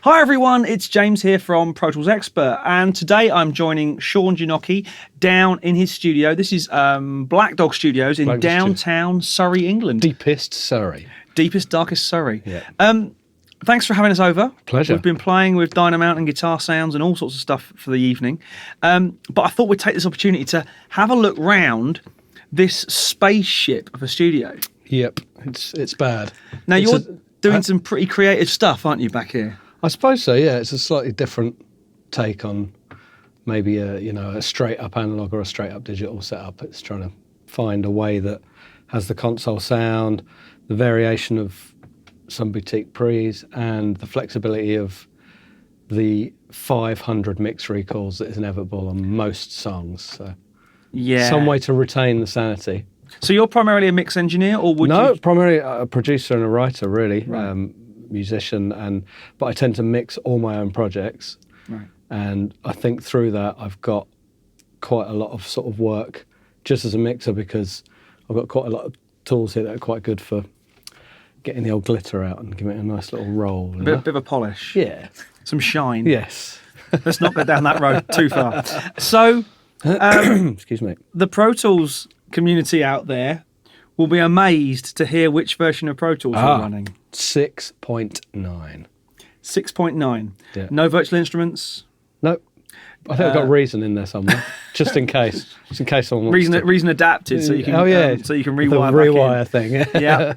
Hi everyone, it's James here from Pro Tools Expert, and today I'm joining Sean Genockey down in his studio. This is Black Dog Studios in downtown Surrey, England. Deepest Surrey. Deepest, darkest Surrey. Yeah. Thanks for having us over. Pleasure. We've been playing with Dynamount and guitar sounds and all sorts of stuff for the evening. But I thought we'd take this opportunity to have a look round this spaceship of a studio. Yep, it's bad. Now you're doing some pretty creative stuff, aren't you, back here? I suppose so, yeah. It's a slightly different take on maybe a straight up analog or a straight up digital setup. It's trying to find a way that has the console sound, the variation of some boutique pre's, and the flexibility of the 500 mix recalls that is inevitable on most songs. So yeah, some way to retain the sanity. So you're primarily a mix engineer, or would you? No, primarily a producer and a writer, really. Right. Musician, but I tend to mix all my own projects, right. And I think through that I've got quite a lot of sort of work just as a mixer, because I've got quite a lot of tools here that are quite good for getting the old glitter out and giving it a nice little roll. A bit of a polish. Yeah. Some shine. Yes. Let's not go down that road too far. So, excuse me. The Pro Tools community out there will be amazed to hear which version of Pro Tools you're running. 6.9. 6.9. Yeah. No virtual instruments? Nope. I think I've got Reason in there somewhere, just in case. Just in case someone wants Reason adapted, so you can so you can rewire. The rewire thing. Yeah.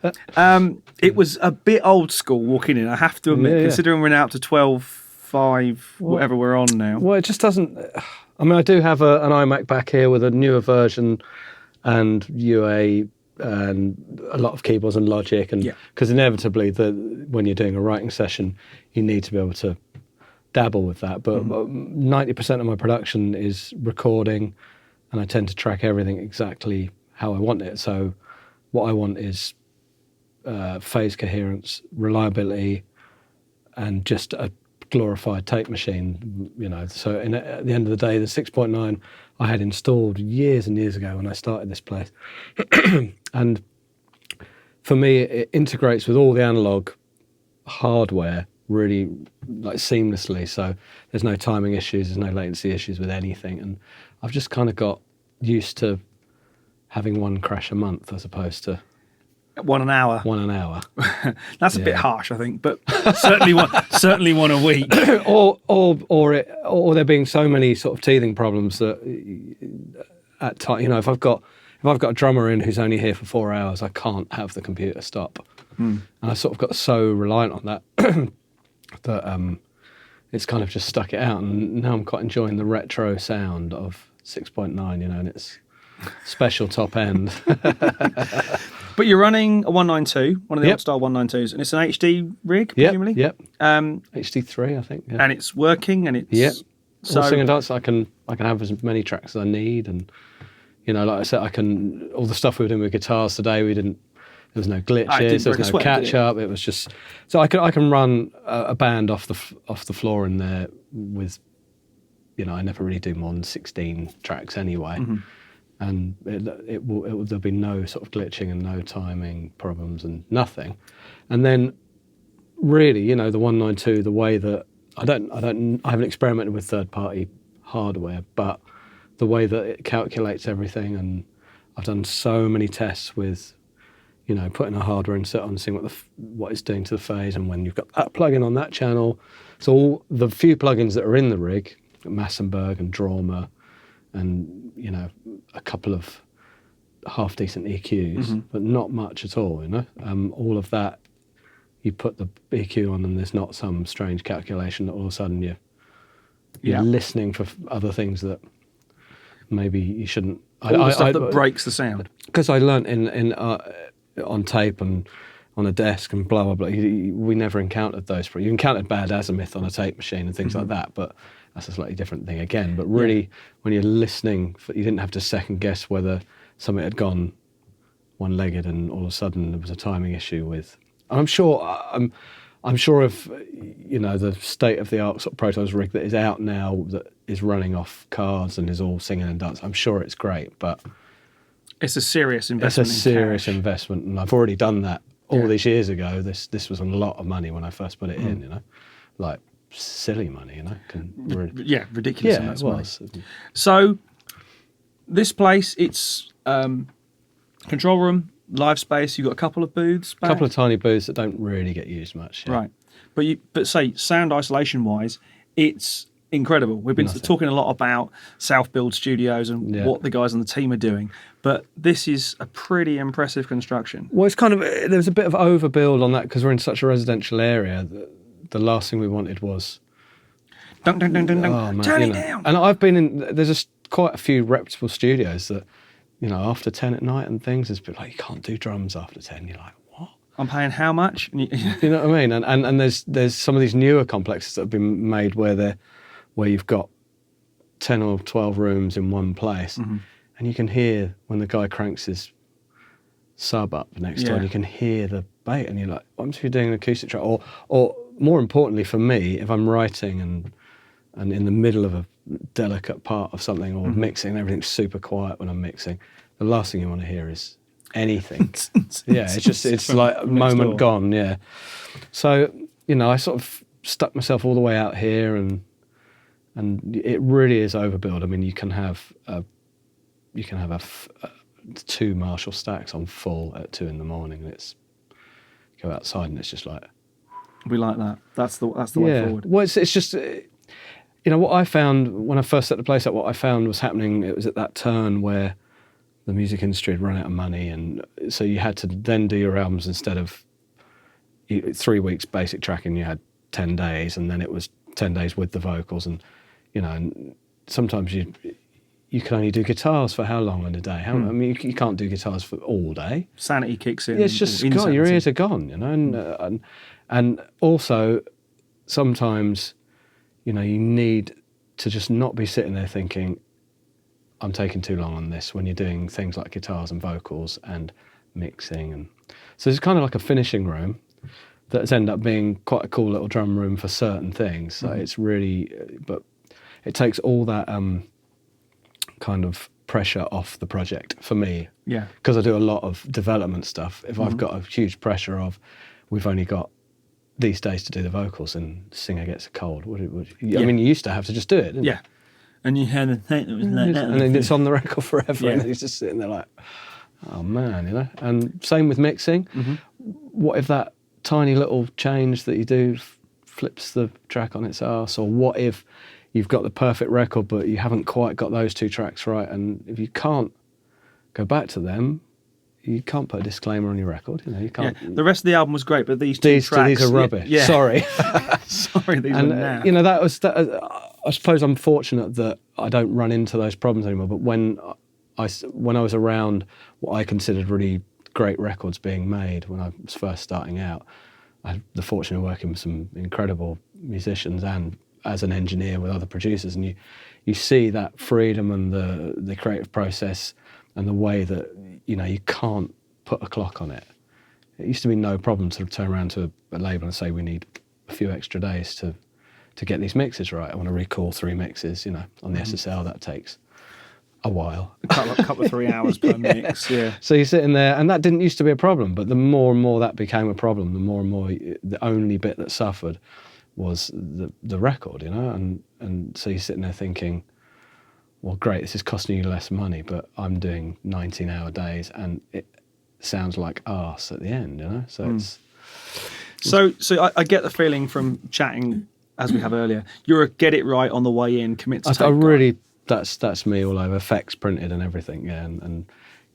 It was a bit old school walking in, I have to admit, considering we're now up to 12.5, whatever we're on now. Well, it just doesn't. I mean, I do have an iMac back here with a newer version and UA and a lot of keyboards and Logic, and because inevitably when you're doing a writing session you need to be able to dabble with that, but 90% of my production is recording, and I tend to track everything exactly how I want it. So what I want is phase coherence, reliability, and just a glorified tape machine, so at the end of the day, the 6.9 I had installed years and years ago when I started this place. And for me, it integrates with all the analog hardware really like seamlessly, so there's no timing issues, there's no latency issues with anything, and I've just kind of got used to having one crash a month as opposed to one an hour. That's a bit harsh, I think, but certainly one a week. or there being so many sort of teething problems that at times, if I've got a drummer in who's only here for 4 hours, I can't have the computer stop. And I sort of got so reliant on that that it's kind of just stuck it out, and now I'm quite enjoying the retro sound of 6.9, and it's special top end. But you're running a 192, one of the old style 192s, and it's an HD rig, presumably? Yep. HD3, I think. Yeah. And it's working, and it's so sing and dance. I can have as many tracks as I need, and like I said, all the stuff we were doing with guitars today, there was no glitches, there was no catch up. It was just so I can run a band off the floor in there with, I never really do more than 16 tracks anyway. Mm-hmm. And there'll be no sort of glitching and no timing problems and nothing. And then really, the 192, the way that I haven't experimented with third-party hardware, but the way that it calculates everything, and I've done so many tests with, putting a hardware insert on, seeing what it's doing to the phase, and when you've got that plugin on that channel. So all the few plugins that are in the rig, Massenburg and Drama, and a couple of half decent EQs, but not much at all. All of that, you put the EQ on, and there's not some strange calculation that all of a sudden you're listening for other things that maybe you shouldn't. All the stuff that breaks the sound. Because I learnt in on tape and on a desk and blah blah blah. We never encountered those. You encountered bad azimuth on a tape machine and things like that, but that's a slightly different thing again. But really, when you're listening, you didn't have to second guess whether something had gone one-legged and all of a sudden there was a timing issue with. And I'm sure of the state-of-the-art sort of Pro Tools rig that is out now, that is running off cards and is all singing and dancing. I'm sure it's great, but It's a serious investment. It's a serious investment, and I've already done that all these years ago. This was a lot of money when I first put it in, you know, like silly money, you know. Ridiculous. Yeah, it was. So this place, it's control room, live space. You've got a couple of booths back. A couple of tiny booths that don't really get used much. Yeah. Right. But say sound isolation wise, it's incredible. We've been talking a lot about self-build studios and what the guys on the team are doing, but this is a pretty impressive construction. Well, it's kind of, there's a bit of overbuild on that because we're in such a residential area. The last thing we wanted was Dun, dun, dun, dun, dun. Oh, man, turn you it know. down. And I've been in. There's quite a few reputable studios that, you know, after 10 at night and things, it's been like you can't do drums after 10. You're like, what? I'm paying how much? You know what I mean? And there's some of these newer complexes that have been made where you've got 10 or 12 rooms in one place, and you can hear when the guy cranks his sub up next door, and you can hear the bait, and you're like, what if you're doing an acoustic track? Or more importantly for me, if I'm writing and in the middle of a delicate part of something or mixing, and everything's super quiet when I'm mixing, the last thing you want to hear is anything. It's like a moment gone. Yeah. So, you know, I sort of stuck myself all the way out here, and it really is overbuild. I mean, you can have 2 Marshall stacks on full at 2 a.m, and it's go outside and it's just like, we like that. That's the way forward. Well, it's just, you know, what I found when I first set the place up, what I found was happening, it was at that turn where the music industry had run out of money, and so you had to then do your albums instead of 3 weeks basic tracking, you had 10 days, and then it was 10 days with the vocals, and, you know, and sometimes you can only do guitars for how long in a day? I mean, you can't do guitars for all day. Sanity kicks in. Yeah, it's just gone. Your ears are gone, you know. And also, sometimes, you know, you need to just not be sitting there thinking, I'm taking too long on this, when you're doing things like guitars and vocals and mixing. And so it's kind of like a finishing room that's ended up being quite a cool little drum room for certain things. So it's really, but it takes all that kind of pressure off the project for me. Yeah. Because I do a lot of development stuff. If I've got a huge pressure of, we've only got these days to do the vocals and the singer gets a cold, I mean, you used to have to just do it, didn't you? And you had a thing that was like that. And then it's on the record forever, and he's just sitting there like, oh man, you know? And same with mixing. What if that tiny little change that you do flips the track on its arse? Or what if you've got the perfect record, but you haven't quite got those 2 tracks right, and if you can't go back to them, you can't put a disclaimer on your record. You know, you can't. Yeah. The rest of the album was great, but these tracks, these are rubbish. Yeah. Sorry, sorry. These are naff. You know, that was. I suppose I'm fortunate that I don't run into those problems anymore. But when I was around what I considered really great records being made when I was first starting out, I had the fortune of working with some incredible musicians and as an engineer with other producers, and you see that freedom and the creative process and the way that, you know, you can't put a clock on it. It used to be no problem to turn around to a label and say, we need a few extra days to get these mixes right. I want to recall 3 mixes, you know, on the SSL. That takes a while. A couple of 3 hours per mix, yeah. So you're sitting there, and that didn't used to be a problem, but the more and more that became a problem, the more and more the only bit that suffered was the record, you know, and so you're sitting there thinking, well, great, this is costing you less money, but I'm doing 19-hour days, and it sounds like arse at the end, you know. So it's so I get the feeling from chatting as we have earlier. You're a get it right on the way in, commit to. I really that's me all over, effects printed and everything, yeah, and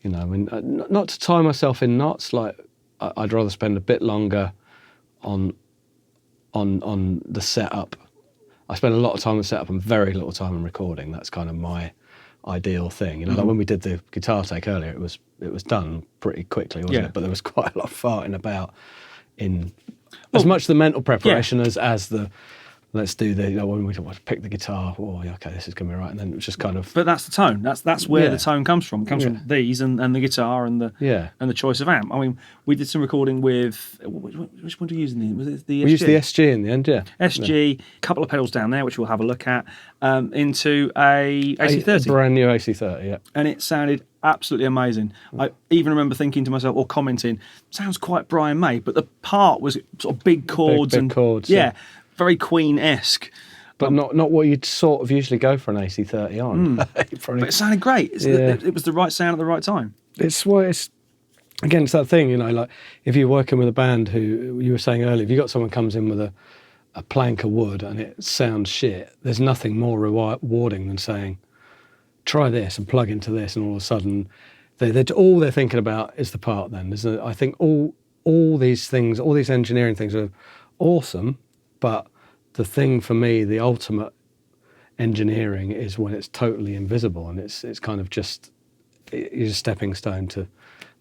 you know, I mean, not to tie myself in knots. Like I'd rather spend a bit longer on the setup. I spend a lot of time on setup and very little time on recording. That's kind of my ideal thing. You know, like when we did the guitar take earlier, it was done pretty quickly, wasn't it? But there was quite a lot of farting about in as much the mental preparation as the let's do the, you know, when we pick the guitar, oh yeah, okay, this is going to be right, and then it was just kind of. But that's the tone. That's where the tone comes from. It comes from these and the guitar and the choice of amp. I mean, we did some recording with which one do you use in the? Was it the SG? We used the SG in the end, yeah. SG, couple of pedals down there, which we'll have a look at, into a AC30, brand new AC30, yeah. And it sounded absolutely amazing. I even remember thinking to myself, or commenting, sounds quite Brian May, but the part was sort of big chords big chords, very Queen-esque. But not what you'd sort of usually go for an AC30 on. But it sounded great. It was the right sound at the right time. It's that thing, you know, like if you're working with a band who, you were saying earlier, if you got someone comes in with a plank of wood and it sounds shit, there's nothing more rewarding than saying, try this and plug into this, and all of a sudden all they're thinking about is the part then. I think all these things, all these engineering things are awesome, but the thing for me, the ultimate engineering is when it's totally invisible and it's kind of just a stepping stone to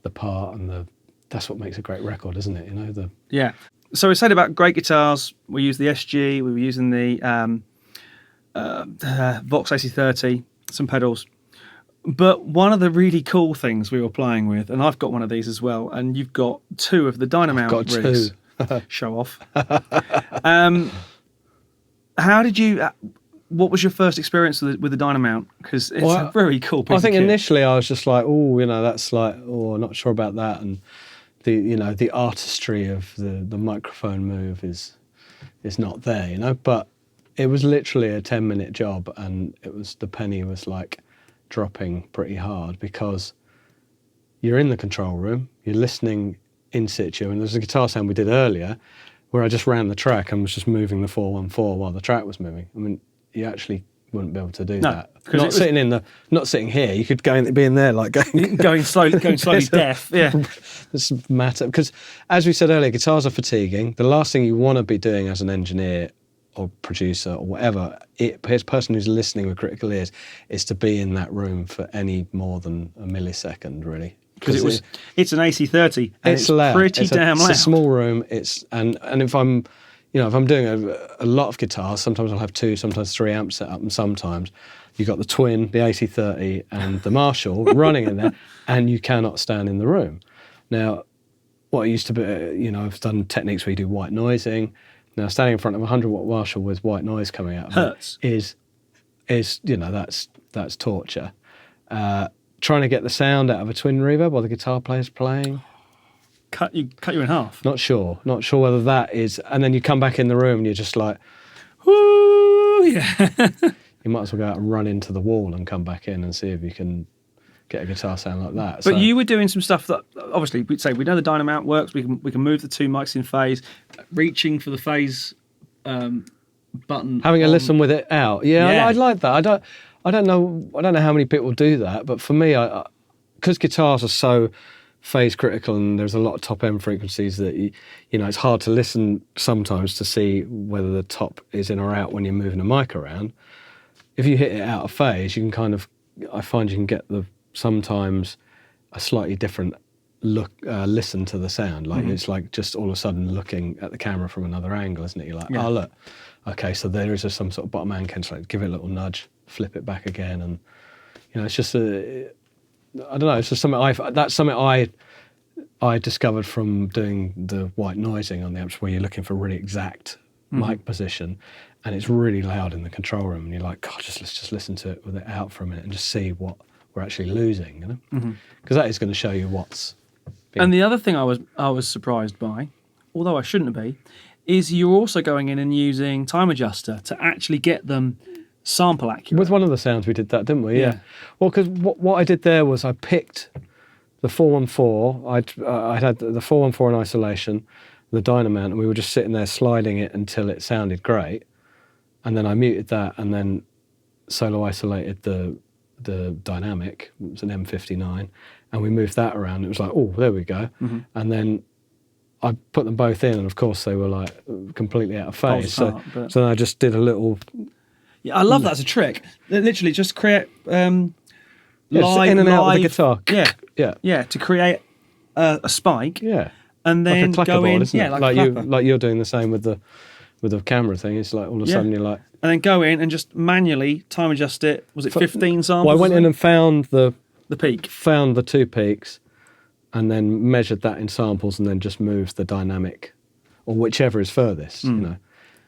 the part, and that's what makes a great record, isn't it? You know, Yeah. So we said about great guitars. We used the SG. We were using the Vox AC30, some pedals. But one of the really cool things we were playing with, and I've got one of these as well, and you've got two of the Dynamount rigs. Two. Show off. How did you? What was your first experience with the Dynamount? Because it's a very cool piece. I think of kit. Initially I was just like, oh, you know, that's like, oh, not sure about that, and the artistry of the microphone move is not there, you know. But it was literally a 10-minute job, and the penny was like dropping pretty hard, because you're in the control room, you're listening in situ, and there's a guitar sound we did earlier where I just ran the track and was just moving the 414 while the track was moving. I mean, you actually wouldn't be able to do that. Not sitting here. You could be in there like going slowly deaf. Yeah, this matter, because as we said earlier, guitars are fatiguing. The last thing you want to be doing as an engineer or producer or whatever, person who's listening with critical ears, is to be in that room for any more than a millisecond, really. Because it's an AC30 and it's loud. Pretty damn loud. It's a small room. And if I'm doing a lot of guitars, sometimes I'll have 2, sometimes 3 amps set up, and sometimes you've got the Twin, the AC30 and the Marshall running in there, and you cannot stand in the room. Now, what used to be, I've done techniques where you do white noising. Now, standing in front of a 100-watt Marshall with white noise coming out of hurts. It is that's torture. Trying to get the sound out of a twin reverb while the guitar player's playing. Cut you in half. Not sure whether that is, and then you come back in the room and you're just like, whoo, yeah. You might as well go out and run into the wall and come back in and see if you can get a guitar sound like that. But you were doing some stuff that, obviously, we'd say we know the Dynamount works. We can move the 2 mics in phase, reaching for the phase button. Having a listen with it out. Yeah. I'd like that. I don't know how many people do that, but for me, because guitars are so phase critical and there's a lot of top end frequencies that it's hard to listen sometimes to see whether the top is in or out when you're moving a mic around. If you hit it out of phase, you can I find you can get sometimes a slightly different listen to the sound. Like it's like just all of a sudden looking at the camera from another angle, isn't it? You're like, oh look, okay, so there is some sort of bottom end cancellation. Give it a little nudge, flip it back again, and it's just I don't know. It's just something I discovered from doing the white noising on the amps, where you're looking for really exact mic position, and it's really loud in the control room, and you're like, God, let's just listen to it with it out for a minute and just see what we're actually losing, because that is going to show you what's. And the other thing I was surprised by, although I shouldn't be, is you're also going in and using time adjuster to actually get them sample accurate. With one of the sounds we did that, didn't we? Yeah. Well, because what I did there was I picked the 414. I'd had the 414 in isolation, the Dynamount, and we were just sitting there sliding it until it sounded great. And then I muted that and then solo isolated the dynamic. It was an M59, and we moved that around. It was like, oh, there we go. And then I put them both in, and of course they were like completely out of phase. So then I just did a little. Yeah, I love that as a trick. Literally, just create live in and out with the guitar. Yeah. To create a spike. Yeah, and then like a go in. Isn't it? Like you're doing the same with the camera thing. It's like all of a sudden you're like. And then go in and just manually time adjust it. Was it 15 samples? Well, I went in and found the peak. Found the 2 peaks, and then measured that in samples, and then just moved the dynamic, or whichever is furthest.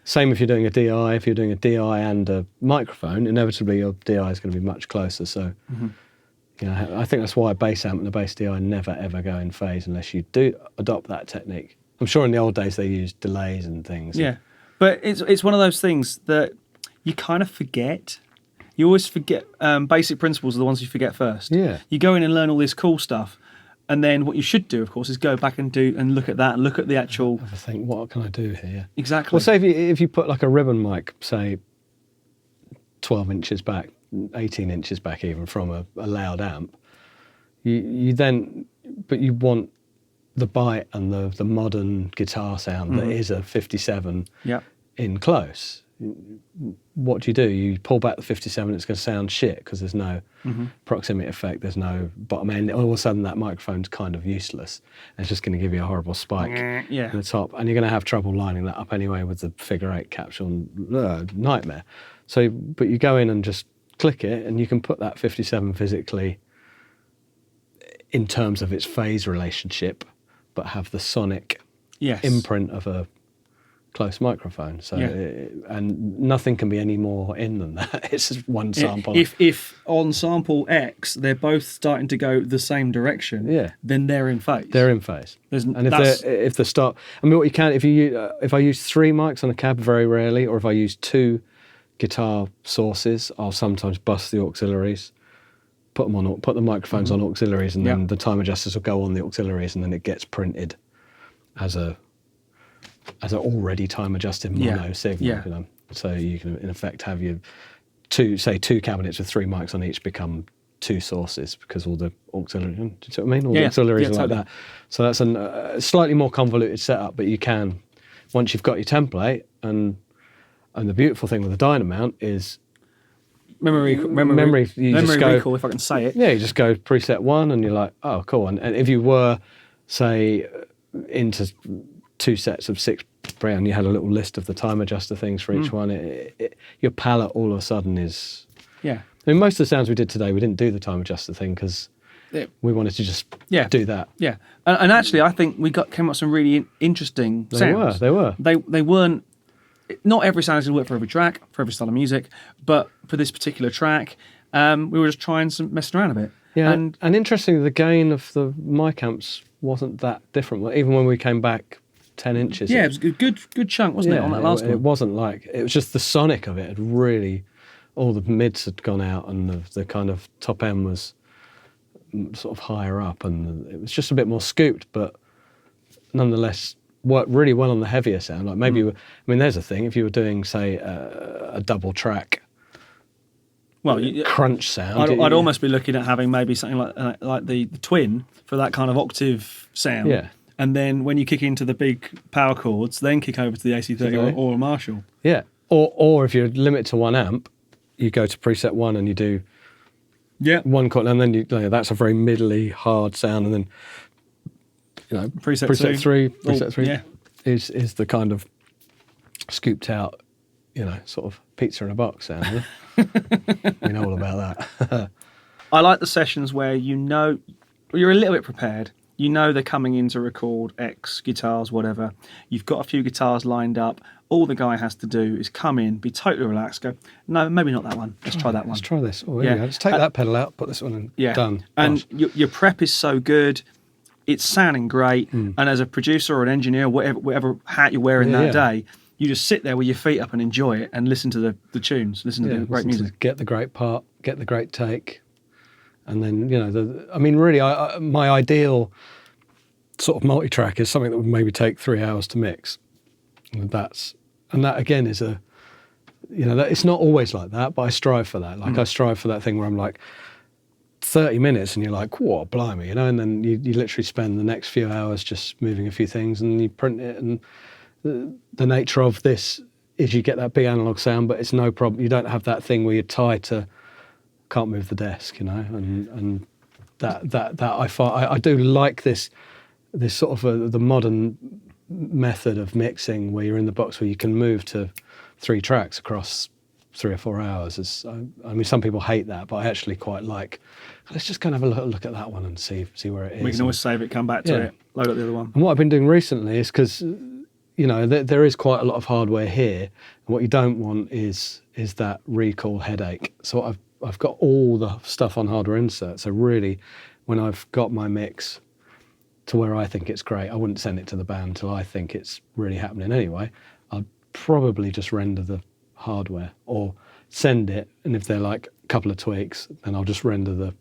Same if you're doing a DI. If you're doing a DI and a microphone, inevitably your DI is going to be much closer. So, You know, I think that's why a bass amp and a bass DI never ever go in phase unless you do adopt that technique. I'm sure in the old days they used delays and things. Yeah, but it's one of those things that you kind of forget. You always forget basic principles are the ones you forget first. Yeah. You go in and learn all this cool stuff, and then what you should do, of course, is go back and look at that and look at the actual. I think, what can I do here? Exactly. Well, say if you put like a ribbon mic, say 12 inches back, 18 inches back even from a loud amp, you then, but you want the bite and the modern guitar sound that is a 57 in close. What do? You pull back the 57, it's going to sound shit because there's no proximity effect, there's no bottom end. All of a sudden that microphone's kind of useless. It's just going to give you a horrible spike in the top, and you're going to have trouble lining that up anyway with the figure 8 capsule. Nightmare. So, but you go in and just click it, and you can put that 57 physically in terms of its phase relationship, but have the sonic imprint of a close microphone. So, and nothing can be any more in than that. It's just one sample. If on sample X they're both starting to go the same direction, then they're in phase. They're in phase. And if the start, I mean, what you can, if I use 3 mics on a cab, very rarely, or if I use 2 guitar sources, I'll sometimes bust the auxiliaries, put the microphones on auxiliaries, and then the time adjusters will go on the auxiliaries, and then it gets printed as an already time adjusted mono signal. You know? So you can in effect have your two cabinets with 3 mics on each become 2 sources because all the auxiliaries. Do you see what I mean? All the auxiliaries are like that. So that's a slightly more convoluted setup, but you can, once you've got your template, and the beautiful thing with the Dynamount is memory recall, if I can say it. Yeah, you just go preset 1 and you're like, oh, cool. And if you were, say, into 2 sets of 6 brown, you had a little list of the time adjuster things for each one, your palette all of a sudden is... Yeah. I mean, most of the sounds we did today, we didn't do the time adjuster thing because we wanted to just do that. Yeah. And actually, I think we came up with some really interesting sounds. They were. They weren't... Not every sound is going to work for every track, for every style of music, but for this particular track, we were just messing around a bit. Yeah, and interestingly, the gain of the mic amps wasn't that different. Even when we came back 10 inches. Yeah, it was a good chunk, wasn't it, on that last one? It wasn't like... It was just the sonic of it had really... All the mids had gone out, and the kind of top end was sort of higher up, and it was just a bit more scooped, but nonetheless... worked really well on the heavier sound. Like maybe, I mean, there's a thing. If you were doing, say, a double track, crunch sound, I'd almost be looking at having maybe something like the twin for that kind of octave sound. Yeah. And then when you kick into the big power chords, then kick over to the AC30 or a Marshall. Yeah. Or if you're limited to 1 amp, you go to preset 1 and you do 1 chord, and then that's a very middly hard sound, and then. Preset 3 is the kind of scooped out, sort of pizza in a box sound. We know all about that. I like the sessions where you're a little bit prepared. They're coming in to record X guitars, whatever. You've got a few guitars lined up. All the guy has to do is come in, be totally relaxed, go, no, maybe not that one. Let's try that one. Let's try this. Oh, yeah. Let's take that pedal out, put this one in. Done. And your prep is so good. It's sounding great, and as a producer or an engineer, whatever hat you're wearing that day, you just sit there with your feet up and enjoy it and listen to the tunes, listen to the great music. Get the great part, get the great take, and then really, my ideal sort of multi-track is something that would maybe take 3 hours to mix. And that again is it's not always like that, but I strive for that. Like I strive for that thing where I'm like. 30 minutes and you're like, what, blimey, and then you literally spend the next few hours just moving a few things and you print it, and the nature of this is you get that big analog sound, but it's no problem. You don't have that thing where you're tied to can't move the desk, and that I do like this sort of the modern method of mixing where you're in the box where you can move to 3 tracks across 3 or 4 hours. I mean, some people hate that, but I actually quite like. Let's just kind of have a look at that one and see where it is. We can always save it, come back to it, load up the other one. And what I've been doing recently is because there is quite a lot of hardware here, and what you don't want is that recall headache. So what I've I've got all the stuff on hardware insert. So really, when I've got my mix to where I think it's great, I wouldn't send it to the band till I think it's really happening anyway. I'd probably just render the hardware or send it, and if they're like a couple of tweaks, then I'll just render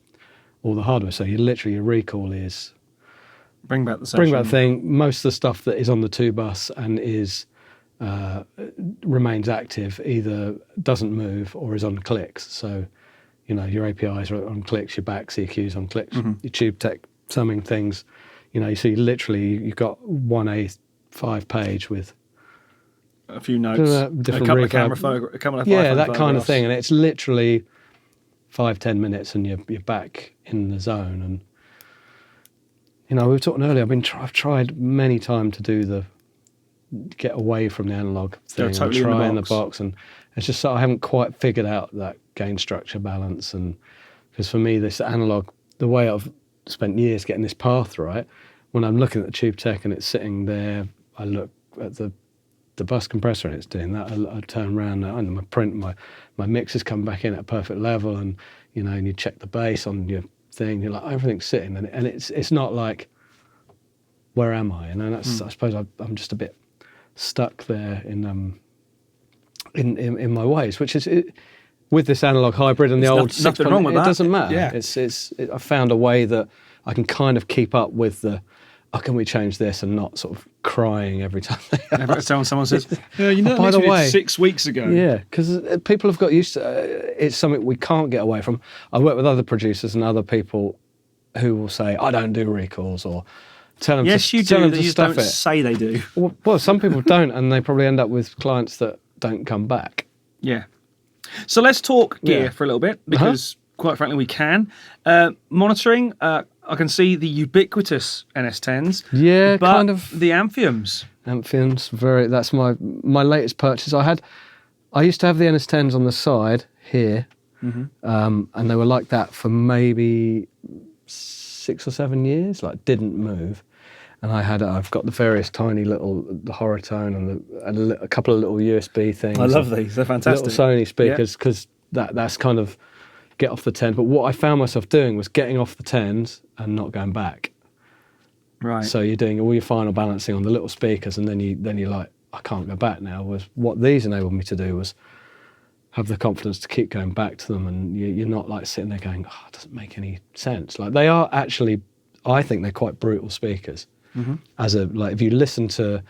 all the hardware. So your recall is bring back the session. Bring back the thing. Most of the stuff that is on the 2 bus and remains active either doesn't move or is on clicks. So, your APIs are on clicks, your back CQs on clicks, your tube tech summing things. You see literally you've got one A5 page with a few notes, a couple of that kind of thing, and it's literally 5-10 minutes and you're back in the zone. And we were talking earlier, I've tried many times to get away from the analog thing, totally try in the box, and it's just I haven't quite figured out that gain structure balance. And because for me, this analog, the way I've spent years getting this path right, when I'm looking at the tube tech and it's sitting there, I look at the bus compressor and it's doing that. I turn around and my mixes come back in at a perfect level, and and you check the bass on your thing. You're like, everything's sitting, and it's not like, where am I? And that's I suppose I'm just a bit stuck there in my ways, which is with this analog hybrid and the old nothing wrong with that. It doesn't matter. Yeah. I found a way that I can kind of keep up with can we change this, and not sort of crying every time. Every time someone says, by the way, 6 weeks ago. Yeah, because people have got used to it's something we can't get away from. I work with other producers and other people who will say, I don't do recalls, or tell them yes, to, you tell do. them They to just stuff don't it. say they do. Well, some people don't, and they probably end up with clients that don't come back. Yeah. So let's talk gear for a little bit, because quite frankly we can. Monitoring, I can see the ubiquitous NS10s. Yeah, but kind of. The Amphiums. That's my latest purchase. I used to have the NS10s on the side here, and they were like that for maybe 6 or 7 years, like didn't move. And I've got the various tiny little, the Horitone and a couple of little USB things. I love these, they're fantastic. Little Sony speakers, because that's kind of get off the 10. But what I found myself doing was getting off the 10s and not going back. Right. So you're doing all your final balancing on the little speakers, and then you're like, I can't go back now. Was what these enabled me to do was have the confidence to keep going back to them, and you're not like sitting there going, it doesn't make any sense. Like they are actually, I think they're quite brutal speakers. As if you listen to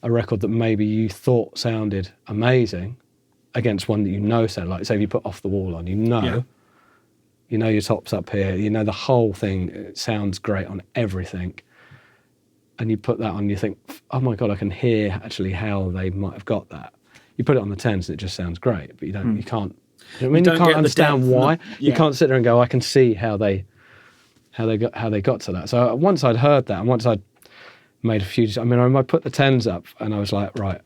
a record that maybe you thought sounded amazing against one that sound like, say if you put Off the Wall on, you know your top's up here, the whole thing, it sounds great on everything, and you put that on, you think, oh my god, I can hear actually how they might have got that. You put it on the 10s and it just sounds great, but you can't you can't understand why. You can't sit there and go, I can see how they got to that. So once I'd heard that, and once I'd made a few, I put the 10s up and I was like, right,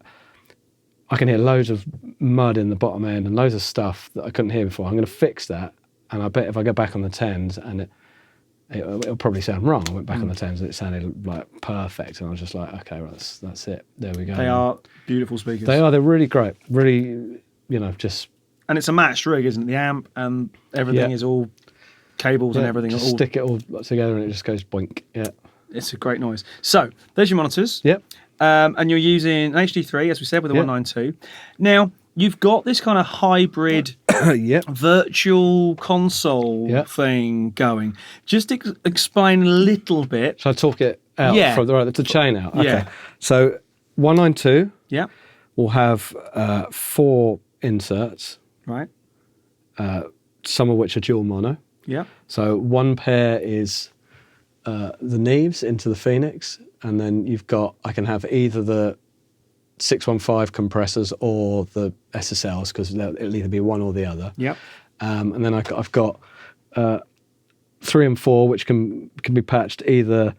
I can hear loads of mud in the bottom end and loads of stuff that I couldn't hear before. I'm going to fix that, and I bet if I go back on the 10s and it'll probably sound wrong. I went back on the 10s and it sounded like perfect, and I was just like, okay, well, that's it. There we go. They are beautiful speakers. They are. They're really great. Really, just. And it's a matched rig, isn't it? The amp and everything is all cables and everything. Just stick it all together and it just goes boink. Yeah. It's a great noise. So there's your monitors. Yep. And you're using an HD3, as we said, with a 192. Now, you've got this kind of hybrid virtual console thing going. Just explain a little bit. Shall I talk it out from the chain out? Okay. Yeah. So 192 will have 4 inserts. Right. Some of which are dual mono. Yeah. So one pair is the Neves into the Phoenix, and then I can have either the 615 compressors or the SSLs, because it'll either be one or the other. Yep. And then I've got 3 and 4, which can be patched either,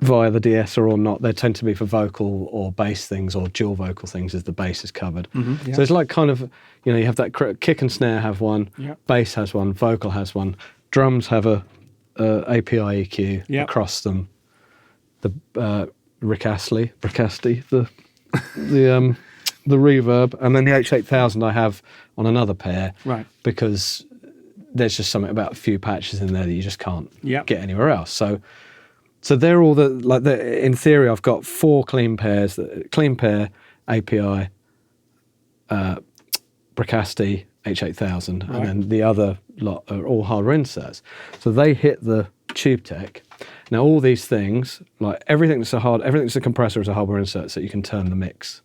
via the de-esser or not. They tend to be for vocal or bass things, or dual vocal things if the bass is covered. So it's like kind of, you have that kick and snare have one, bass has one, vocal has one, drums have a API EQ across them. The Rick Astley, the reverb, and then the H8000 I have on another pair, right? Because there's just something about a few patches in there that you just can't Yep. get anywhere else. So they're all in theory, I've got 4 clean pairs: clean pair, API, Bricasti, H8000, Right. and then the other lot are all hardware inserts. So they hit the Tube Tech. Now all these things, like everything that's a compressor is a hardware insert, so you can turn the mix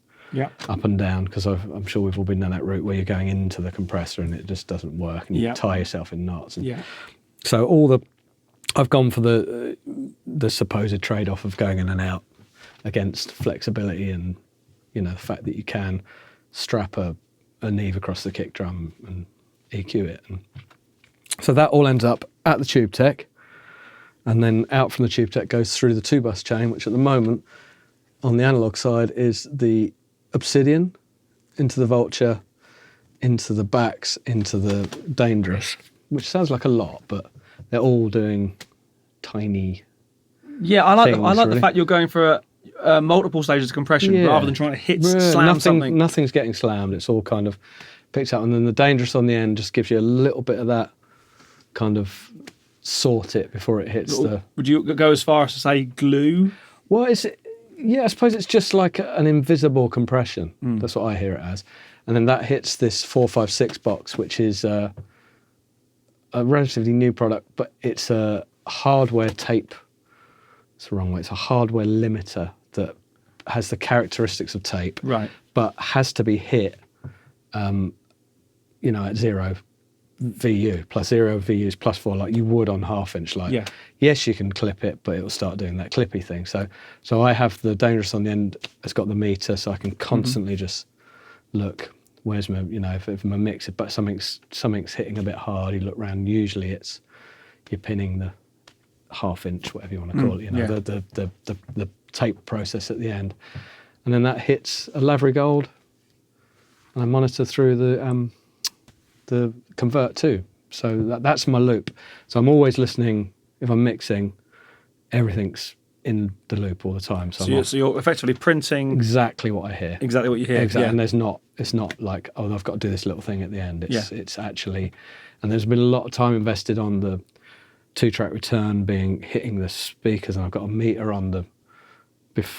up and down, because I'm sure we've all been down that route where you're going into the compressor and it just doesn't work, and you tie yourself in knots. So I've gone for the supposed trade-off of going in and out against flexibility and, you know, the fact that you can strap a Neve across the kick drum and EQ it. And so that all ends up at the Tube Tech, and then out from the Tube Tech goes through the 2-bus chain, which at the moment on the analog side is the Obsidian, into the Vulture, into the Bax, into the Dangerous, which sounds like a lot, but they're all doing tiny I like really. the fact you're going for multiple stages of compression rather than trying to slam something. Nothing's getting slammed. It's all kind of picked up, and then the Dangerous on the end just gives you a little bit of that kind of sort it before it hits the... Would you go as far as to say glue? Well, I suppose it's just like an invisible compression. That's what I hear it as. And then that hits this 456 box, which is a relatively new product, but it's a hardware tape. It's the wrong way. It's a hardware limiter that has the characteristics of tape, right? But has to be hit, at 0 VU, plus 0 VUs plus 4, like you would on half-inch. Yes, you can clip it, but it will start doing that clippy thing. So I have the Dangerous on the end. It's got the meter, so I can constantly just look. Where's my, if my mix, but something's hitting a bit hard. You look around. Usually, you're pinning the half-inch, whatever you want to call it. The tape process at the end, and then that hits a Lavery Gold, and I monitor through the Convert 2. So that's my loop. So I'm always listening. If I'm mixing, everything's in the loop all the time. So you're effectively printing exactly what I hear. Exactly what you hear. Exactly. And it's not like, I've got to do this little thing at the end. It's actually, and there's been a lot of time invested on the 2-track return hitting the speakers, and I've got a meter on the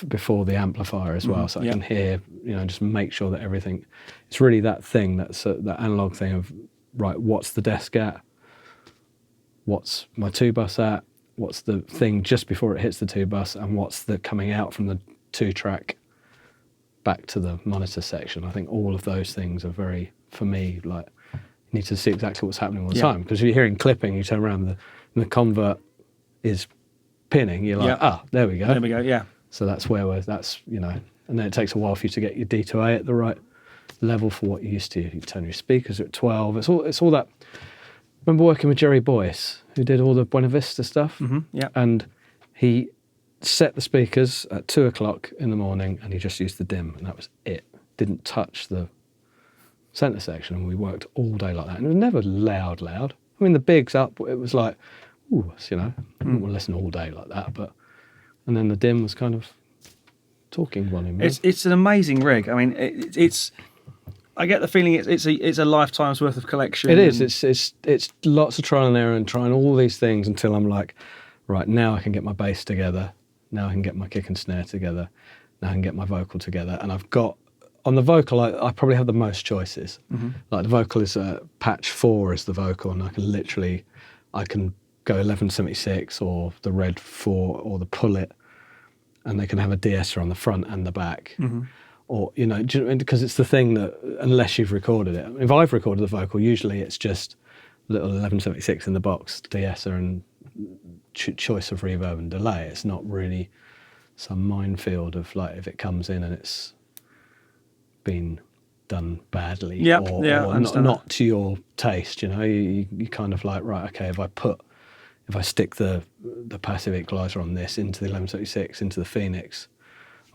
before the amplifier as well, so I can hear, just make sure that everything, it's really that thing, that analog thing of, right, what's the desk at, what's my 2-bus at, what's the thing just before it hits the 2-bus, and what's the coming out from the 2-track back to the monitor section. I think all of those things are very, for me, like, you need to see exactly what's happening all the time, because if you're hearing clipping, you turn around, and the convert is pinning, you're like, there we go, yeah. So that's where and then it takes a while for you to get your D2A at the right level for what you're used to. You turn your speakers at 12. It's all that. I remember working with Jerry Boyce, who did all the Buena Vista stuff. And he set the speakers at 2:00 in the morning, and he just used the dim, and that was it. Didn't touch the centre section, and we worked all day like that. And it was never loud. I mean, the bigs up, it was like, ooh, I wouldn't listen all day like that, but... And then the dim was kind of talking volume. It's an amazing rig. I mean, it's. I get the feeling it's a lifetime's worth of collection. It is. It's lots of trial and error and trying all these things until I'm like, right, now I can get my bass together. Now I can get my kick and snare together. Now I can get my vocal together. And I've got, on the vocal, I probably have the most choices. Like the vocal is patch 4 is the vocal, and I can go 1176 or the Red 4 or the Pullet, and they can have a de-esser on the front and the back. Or, because it's the thing that, unless you've recorded it, if I've recorded the vocal, usually it's just little 1176 in the box, de-esser and choice of reverb and delay. It's not really some minefield of, like, if it comes in and it's been done badly or not to your taste, you kind of like, right, okay, if I stick the passive equalizer on this into the 1176, into the Phoenix,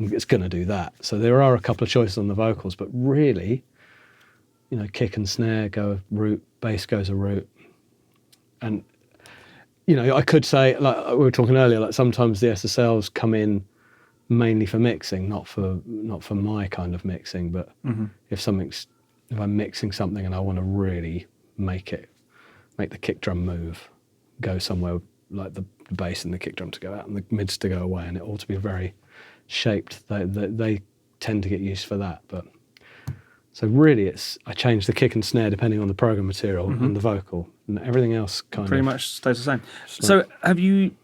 it's going to do that. So there are a couple of choices on the vocals, but really, kick and snare go a route, bass goes a route. And, I could say, like we were talking earlier, like sometimes the SSLs come in mainly for mixing, not for my kind of mixing, but if something's I'm mixing something and I want to really make the kick drum move, go somewhere like the bass and the kick drum to go out and the mids to go away, and it ought to be very shaped. They tend to get used for that, but so really I change the kick and snare depending on the program material and the vocal, and everything else pretty much stays the same. So have you?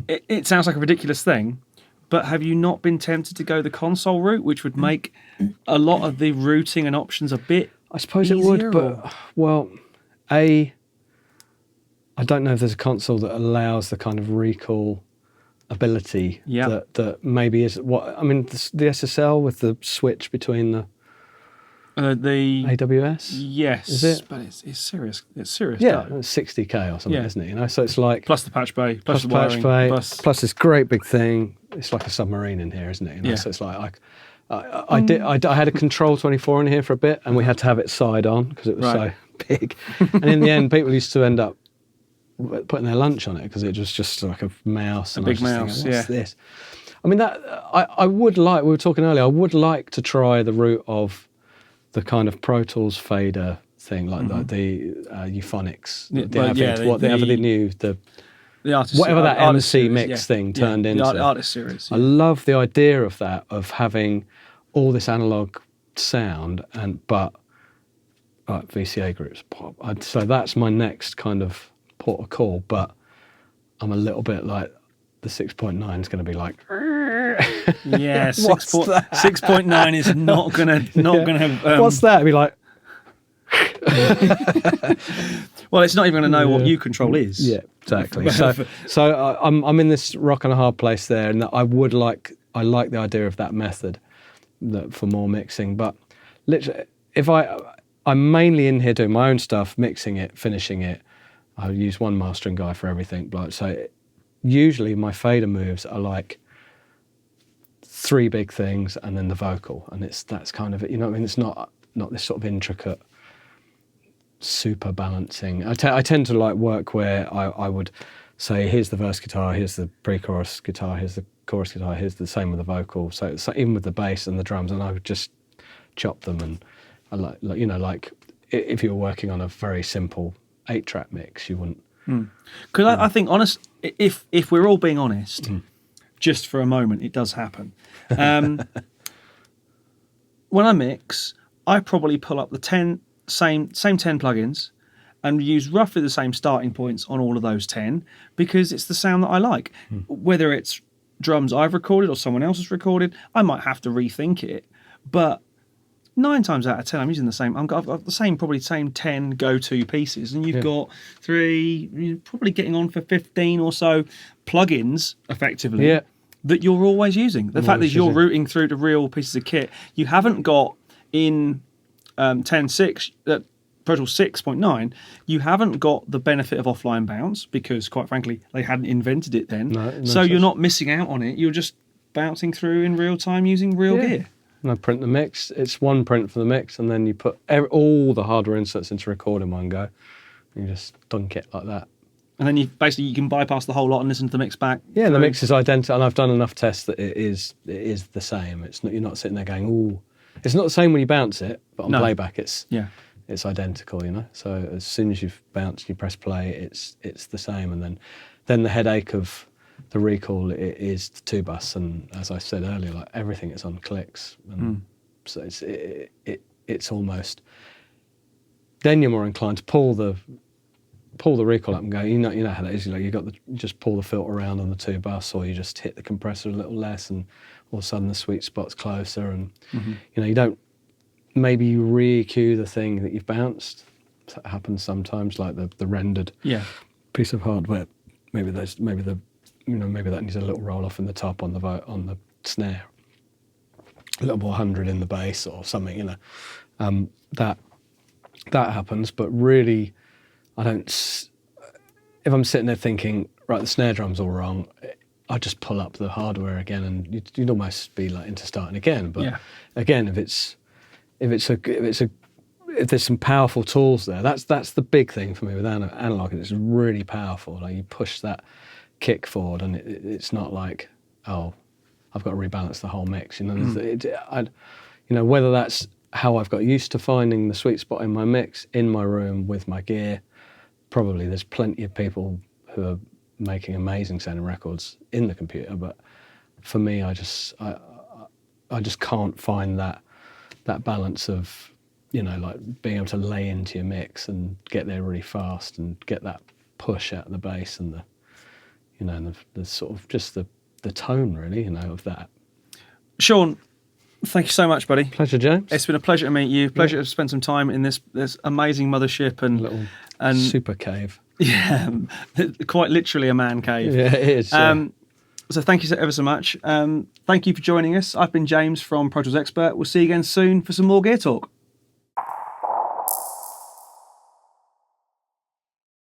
It sounds like a ridiculous thing, but have you not been tempted to go the console route, which would make a lot of the routing and options a bit? I suppose it would, but I don't know if there's a console that allows the kind of recall ability that maybe is what I mean. The SSL with the switch between the AWS, yes, is it? But it's serious. It's serious. Yeah, it's 60K or something, isn't it? You know, so it's like plus the patch bay, plus the patch wiring, bay, plus this great big thing. It's like a submarine in here, isn't it? You know? So it's like I had a Control 24 in here for a bit, and we had to have it side on because it was so big. And in the end, people used to end up putting their lunch on it because it was just like a mouse. A big mouse, thinking, what's this? I mean, I would like, we were talking earlier, I would like to try the route of the kind of Pro Tools fader thing, like the Euphonics, the artist, whatever that artist MC series, mix thing turned into. The artist series. I love the idea of that, of having all this analog sound, but VCA groups pop. So that's my next kind of port of call, but I'm a little bit like the 6.9 is going to be like. Yeah, 6.9 is not gonna have. What's that? It'd be like. Well, it's not even going to know what U control is. Yeah, exactly. So I'm in this rock and a hard place there, and I like the idea of that method for more mixing. But literally, if I'm mainly in here doing my own stuff, mixing it, finishing it. I use one mastering guy for everything. So usually my fader moves are like 3 big things and then the vocal, and that's kind of it. You know what I mean? It's not this sort of intricate super balancing. I tend to like work where I would say, here's the verse guitar, here's the pre-chorus guitar, here's the chorus guitar, here's the same with the vocal. So even with the bass and the drums, and I would just chop them. And I like if you were working on a very simple 8-track mix, you wouldn't. Because I think, if we're all being honest, just for a moment, it does happen. When I mix, I probably pull up the same 10 plugins and use roughly the same starting points on all of those 10 because it's the sound that I like. Whether it's drums I've recorded or someone else has recorded, I might have to rethink it, but 9 times out of 10 I'm using the same. I've got the same 10 go-to pieces, and you've got 3, you're probably getting on for 15 or so plugins effectively that you're always using. The fact that you're routing through to real pieces of kit, you haven't got in 10.6, Pro Tools 6.9, you haven't got the benefit of offline bounce because, quite frankly, they hadn't invented it then. So you're not missing out on it. You're just bouncing through in real time using real gear. And I print the mix. It's one print for the mix, and then you put all the hardware inserts into record in one go. And you just dunk it like that. And then you can bypass the whole lot and listen to the mix back. Yeah, the mix is identical, and I've done enough tests that it is the same. It's not, you're not sitting there going, ooh. It's not the same when you bounce it, but on playback it's identical, you know. So as soon as you've bounced, you press play, it's the same, and then the headache of the recall is the 2-bus, and as I said earlier, like everything is on clicks, and so it's almost. Then you're more inclined to pull the recall up and go. You know how that is. Like you just pull the filter around on the 2-bus, or you just hit the compressor a little less, and all of a sudden the sweet spot's closer, and you don't. Maybe you re-EQ the thing that you've bounced. That happens sometimes, like the rendered piece of hardware. Maybe that needs a little roll off in the top on the snare, a little more 100 in the bass or something. You know, that happens. But really, I don't. If I'm sitting there thinking, right, the snare drum's all wrong, I just pull up the hardware again, and you'd almost be like into starting again. But again, if there's some powerful tools there, that's the big thing for me with analog. It's really powerful. Like you push that kick forward, and it's not like, oh, I've got to rebalance the whole mix. You know, whether that's how I've got used to finding the sweet spot in my mix, in my room, with my gear. Probably there's plenty of people who are making amazing sounding records in the computer, but for me, I just can't find that balance of, like being able to lay into your mix and get there really fast and get that push out of the bass and the sort of just the tone really, of that. Sean, thank you so much, buddy. Pleasure, James. It's been a pleasure to meet you. Pleasure to spend some time in this amazing mothership and super cave. Yeah, quite literally a man cave. Yeah, it is. So thank you ever so much. Thank you for joining us. I've been James from Pro Tools Expert. We'll see you again soon for some more gear talk.